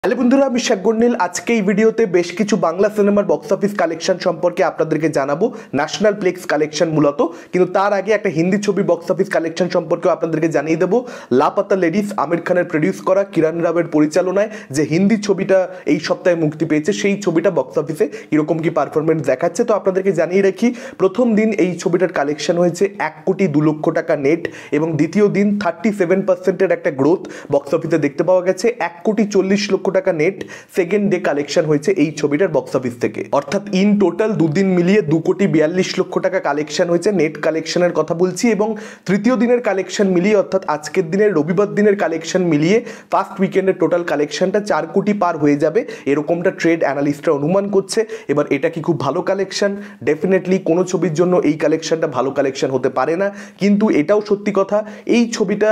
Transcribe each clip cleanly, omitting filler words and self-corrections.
Hello বন্ধুরা, আমি শেখ গন্ডিল। আজকে এই ভিডিওতে বেশ কিছু বাংলা সিনেমার বক্স অফিস কালেকশন সম্পর্কে আপনাদেরকে জানাবো। ন্যাশনাল প্লেক্স কালেকশন মূলত, কিন্তু তার আগে একটা হিন্দি ছবি বক্স অফিস কালেকশন সম্পর্কেও আপনাদেরকে জানিয়ে দেবো। লাপাতা লেডিস, আমির খানের প্রডিউস করা, কিরণ রাওয়ের পরিচালনায় যে হিন্দি ছবিটা এই সপ্তাহে মুক্তি পেয়েছে, সেই ছবিটা বক্স অফিসে কীরকম কী পারফরমেন্স দেখাচ্ছে। তো আপনাদেরকে জানিয়ে রাখি, প্রথম দিন এই ছবিটার কালেকশন হয়েছে 1,02,00,000 টাকা নেট, এবং দ্বিতীয় দিন 37% একটা গ্রোথ বক্স অফিসে দেখতে পাওয়া গেছে। 1,40,00,000 টাকা নেট সেকেন্ড ডে কালেকশন হয়েছে এই ছবিটার বক্স অফিস থেকে। অর্থাৎ ইন টোটাল দুদিন মিলিয়ে 2,42,00,000 টাকা কালেকশন হয়েছে, নেট কালেকশনের কথা বলছি। এবং তৃতীয় দিনের কালেকশন মিলিয়ে, অর্থাৎ আজকের দিনের রবিবার দিনের কালেকশন মিলিয়ে ফার্স্ট উইকেন্ডের টোটাল কালেকশনটা 4 কোটি পার হয়ে যাবে, এরকমটা ট্রেড অ্যানালিস্টরা অনুমান করছে। এবার এটা কি খুব ভালো কালেকশন? ডেফিনেটলি কোনো ছবির জন্য এই কালেকশনটা ভালো কালেকশন হতে পারে না, কিন্তু এটাও সত্যি কথা, এই ছবিটা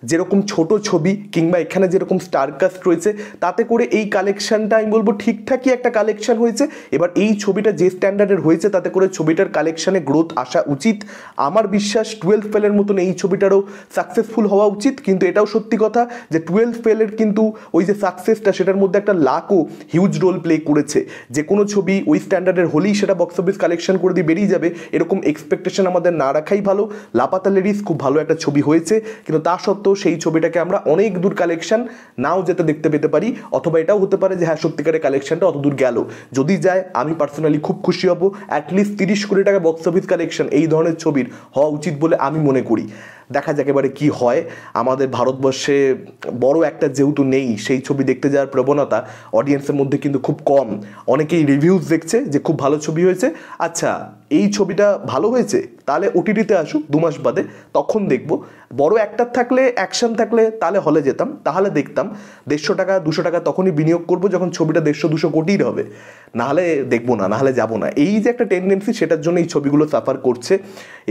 যেরকম ছোট ছবি কিংবা এখানে যেরকম স্টারকাস্ট রয়েছে, তাতে করে এই কালেকশনটা আমি বলবো ঠিকঠাকই একটা কালেকশন হয়েছে। এবার এই ছবিটা যে স্ট্যান্ডার্ডের হয়েছে, তাতে করে ছবিটার কালেকশনে গ্রোথ আসা উচিত। আমার বিশ্বাস 12 ফেলের মতন এই ছবিটারও সাকসেসফুল হওয়া উচিত। কিন্তু এটাও সত্যি কথা যে 12 ফেলের কিন্তু ওই যে সাকসেসটা, সেটার মধ্যে একটা লাকও হিউজ রোল প্লে করেছে। যে কোনো ছবি ওই স্ট্যান্ডার্ডের হলেই সেটা বক্স অফিস কালেকশন করে দিয়ে বেরিয়ে যাবে, এরকম এক্সপেকটেশন আমাদের না রাখাই ভালো। লাপাতা লেডিস খুব ভালো একটা ছবি হয়েছে, কিন্তু তা সত্ত্বেও সেই ছবিটাকে আমরা অনেক দূর কালেকশন নাও যেতে দেখতে পেতে পারি, অথবা এটাও হতে পারে যে হ্যাঁ সত্যিকারের কালেকশনটা অত দূর গেল। যদি যায়, আমি পার্সোনালি খুব খুশি হব। অ্যাটলিস্ট 30 কোটি টাকা বক্স অফিস কালেকশন এই ধরনের ছবির হওয়া উচিত বলে আমি মনে করি। দেখা যাক এবারে কি হয়। আমাদের ভারতবর্ষে বড় একটা যেহেতু নেই, সেই ছবি দেখতে যাওয়ার প্রবণতা অডিয়েন্সের মধ্যে কিন্তু খুব কম। অনেকেই রিভিউজ দেখছে যে খুব ভালো ছবি হয়েছে। আচ্ছা, এই ছবিটা ভালো হয়েছে, তাহলে ওটিটিতে আসুক 2 মাস বাদে, তখন দেখব। বড় অ্যাক্টর থাকলে, অ্যাকশন থাকলে, তাহলে হলে যেতাম, তাহলে দেখতাম। 150 টাকা 200 টাকা তখনই বিনিয়োগ করবো যখন ছবিটা 150-200 কোটির হবে, নাহলে দেখবো না, নাহলে যাবো না। এই যে একটা টেন্ডেন্সি, সেটার জন্য এই ছবিগুলো সাফার করছে,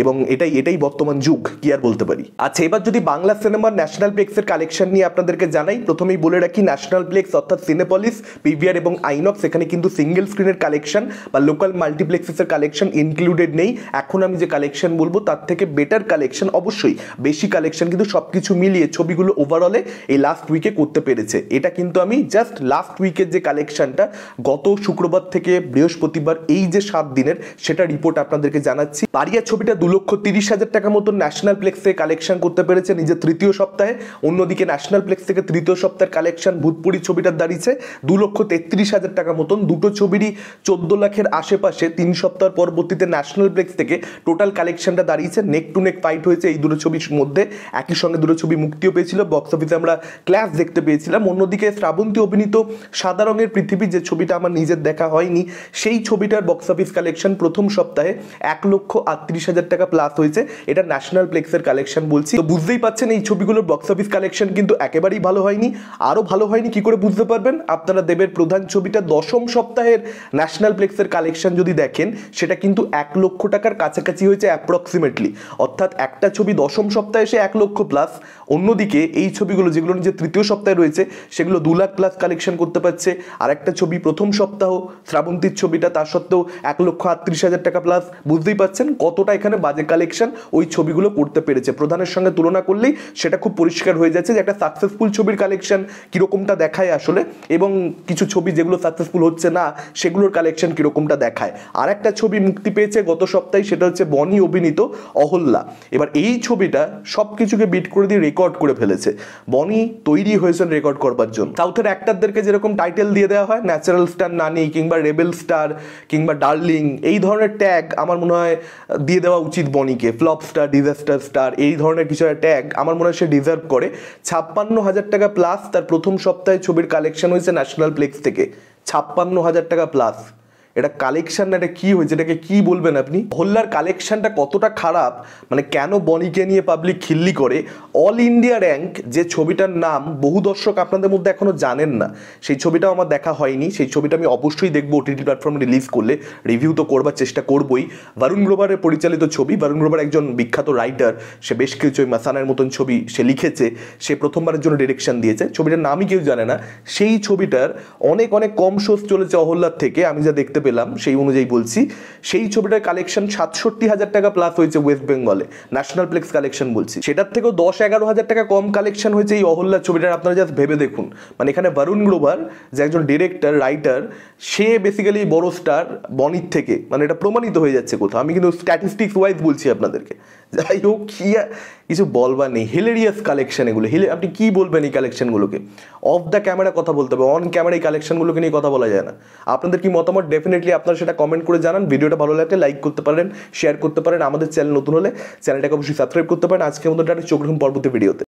এবং এটাই বর্তমান যুগ, কি আর বলতে পারি। আচ্ছা, এবার যদি বাংলা সিনেমার ন্যাশনাল প্লেক্সের কালেকশন নিয়ে আপনাদেরকে জানাই, প্রথমেই বলে রাখি, ন্যাশনাল প্লেক্স অর্থাৎ সিনেপলিস, পিভিআর এবং আইনক্স, এখানে কিন্তু সিঙ্গেল স্ক্রিনের কালেকশন বা লোকাল মাল্টিপ্লেক্সের কালেকশন ইনক্লুডেড নেই। এখন আমি যে কালেকশন বলবো তার থেকে বেটার কালেকশন, অবশ্যই বেশি কালেকশন, কিন্তু সবকিছু মিলিয়ে ছবিগুলো ওভারঅলে এই লাস্ট উইকে করতে পেরেছে। এটা কিন্তু আমি জাস্ট লাস্ট উইকের যে কালেকশনটা, গত শুক্রবার থেকে বৃহস্পতিবার, এই যে 7 দিনের, সেটা রিপোর্ট আপনাদেরকে জানাচ্ছি। পারিয়া ছবিটা 2,30,000 টাকা মতো ন্যাশনাল প্লেক্সে কালেকশন করতে পেরেছে নিজের তৃতীয় সপ্তাহে। অন্যদিকে ন্যাশনাল প্লেক্স থেকে তৃতীয় সপ্তাহের কালেকশন ভূতপুরি ছবিটার দাঁড়িয়েছে 2,33,000 টাকা মতন। দুটো ছবিরই 14 লাখের আশেপাশে 3 সপ্তাহ পরবর্তীতে ন্যাশনাল প্লেক্স থেকে টোটাল কালেকশনটা দাঁড়িয়েছে। নেক টু নেক ফাইট হয়েছে এই দুটো ছবির মধ্যে। একই সঙ্গে দুটো ছবি মুক্তিও পেয়েছিল, বক্স অফিসে আমরা ক্লাস দেখতে পেয়েছিলাম। অন্যদিকে শ্রাবন্তী অভিনীত সাদা রঙের পৃথিবী, যে ছবিটা আমার নিজের দেখা হয়নি, সেই ছবিটার বক্স অফিস কালেকশন প্রথম সপ্তাহে 1,38,000 টাকা প্লাস হয়েছে। এটা ন্যাশনাল প্লেক্সের কালেকশন বলছি। তো বুঝতেই পাচ্ছেন এই ছবিগুলোর বক্স অফিস কালেকশন কিন্তু একেবারেই ভালো হয়নি। আরও ভালো হয়নি কি করে বুঝতে পারবেন? আপনারা দেবের প্রধান ছবিটা দশম সপ্তাহের ন্যাশনাল প্লেক্সের কালেকশন যদি দেখেন, সেটা কিন্তু 1 লক্ষ টাকার কাছাকাছি হয়েছে অ্যাপ্রক্সিমেটলি। অর্থাৎ একটা ছবি দশম সপ্তাহে এসে 1 লক্ষ প্লাস। অন্যদিকে এই ছবিগুলো যেগুলো যে তৃতীয় সপ্তাহে রয়েছে, সেগুলো 2 লাখ প্লাস কালেকশন করতে পারছে। আর একটা ছবি প্রথম সপ্তাহ, শ্রাবন্তীর ছবিটা, তার সত্ত্বেও 1,38,000 টাকা প্লাস। বুঝতেই পারছেন কতটা এখানে বাজে কালেকশন ওই ছবিগুলো করতে পেরেছে। প্রধানের সঙ্গে তুলনা করলেই সেটা খুব পরিষ্কার হয়ে যাচ্ছে যে একটা সাকসেসফুল ছবির কালেকশন কীরকমটা দেখায় আসলে, এবং কিছু ছবি যেগুলো সাকসেসফুল হচ্ছে না, সেগুলোর কালেকশন কীরকমটা দেখায়। আর একটা ছবি মুক্তি পেয়েছে গত সপ্তাহে, সেটা হচ্ছে বনি অভিনীত অহল্যা। এবার এই ছবিটা সব কিছুকে বিট করে দিয়ে রেকর্ড করে ফেলেছে। বনি তৈরি হয়েছেন রেকর্ড করবার জন্য। সাউথের অ্যাক্টরদেরকে যেরকম টাইটেল দিয়ে দেওয়া হয়, ন্যাচারাল স্টার নানি কিংবা রেবেল স্টার কিংবা ডার্লিং, এই ধরনের ট্যাগ আমার মনে হয় দিয়ে দেওয়া উচিত বনিকে। ফ্লপ স্টার, ডিজাস্টার স্টার, এই ধরনের কিছু একটা ট্যাগ আমার মনে হয় সে ডিজার্ভ করে। 56,000 টাকা প্লাস তার প্রথম সপ্তাহে ছবির কালেকশন হয়েছে ন্যাশনাল প্লেক্স থেকে। 56,000 টাকা প্লাস। এটা কালেকশন না, এটা কি হয়েছে, এটাকে কি বলবেন আপনি? হল্লার কালেকশনটা কতটা খারাপ, মানে কেন বনিকে নিয়ে পাবলিক খিল্লি করে? অল ইন্ডিয়া র্যাঙ্ক, যে ছবিটার নাম বহু দর্শক আপনাদের মধ্যে এখনো জানেন না, সেই ছবিটাও আমার দেখা হয়নি। সেই ছবিটা আমি অবশ্যই দেখবো ওটিটি প্ল্যাটফর্মে রিলিজ করলে, রিভিউ তো করবার চেষ্টা করবই। বরুণ গ্রোভারের পরিচালিত ছবি। বরুণ গ্রোভার একজন বিখ্যাত রাইটার, সে বেশ কিছু মাসানের মতন ছবি সে লিখেছে, সে প্রথমবারের জন্য ডিরেকশন দিয়েছে। ছবিটার নামই কেউ জানে না। সেই ছবিটার অনেক অনেক কম শোজ চলেছে অহল্যার থেকে, আমি যা দেখতে পেলাম সেই অনুযায়ী বলছি, সেই ছবিটার কালেকশন 67,000 টাকা প্লাস হয়েছে ওয়েস্ট বেঙ্গলে, ন্যাশনাল প্লেক্স কালেকশন বলছি। সেটার থেকেও 10-11 হাজার টাকা কম কালেকশন হয়েছে এই অহল্যা ছবিটার। আপনারা জাস্ট ভেবে দেখুন, মানে এখানে বরুণ গ্রোভার যে একজন ডিরেক্টর রাইটার, সে বেসিক্যালি বড় স্টার বনির থেকে, মানে এটা প্রমাণিত হয়ে যাচ্ছে কোথাও। আমি কিন্তু স্ট্যাটিস্টিক্স ওয়াইজ বলছি আপনাদেরকে। যাই হোক, কি কিছু বলবার নেই, হিলেরিয়াস কালেকশন এগুলো। আপনি কি বলবেন এই কালেকশনগুলোকে? অফ দ্য ক্যামেরা কথা বলতে হবে, অন ক্যামেরা এই কালেকশনগুলোকে নিয়ে কথা বলা যায় না। আপনাদের কি মতামত ডেফিনেটলি আপনারা সেটা কমেন্ট করে জানান। ভিডিওটা ভালো লাগলে লাইক করতে পারেন, শেয়ার করতে পারেন। আমাদের চ্যানেল নতুন হলে চ্যানেলটাকে অবশ্যই সাবস্ক্রাইব করতে পারেন। আজকের মতো একটা চোখ রাখুন পরবর্তী ভিডিওতে।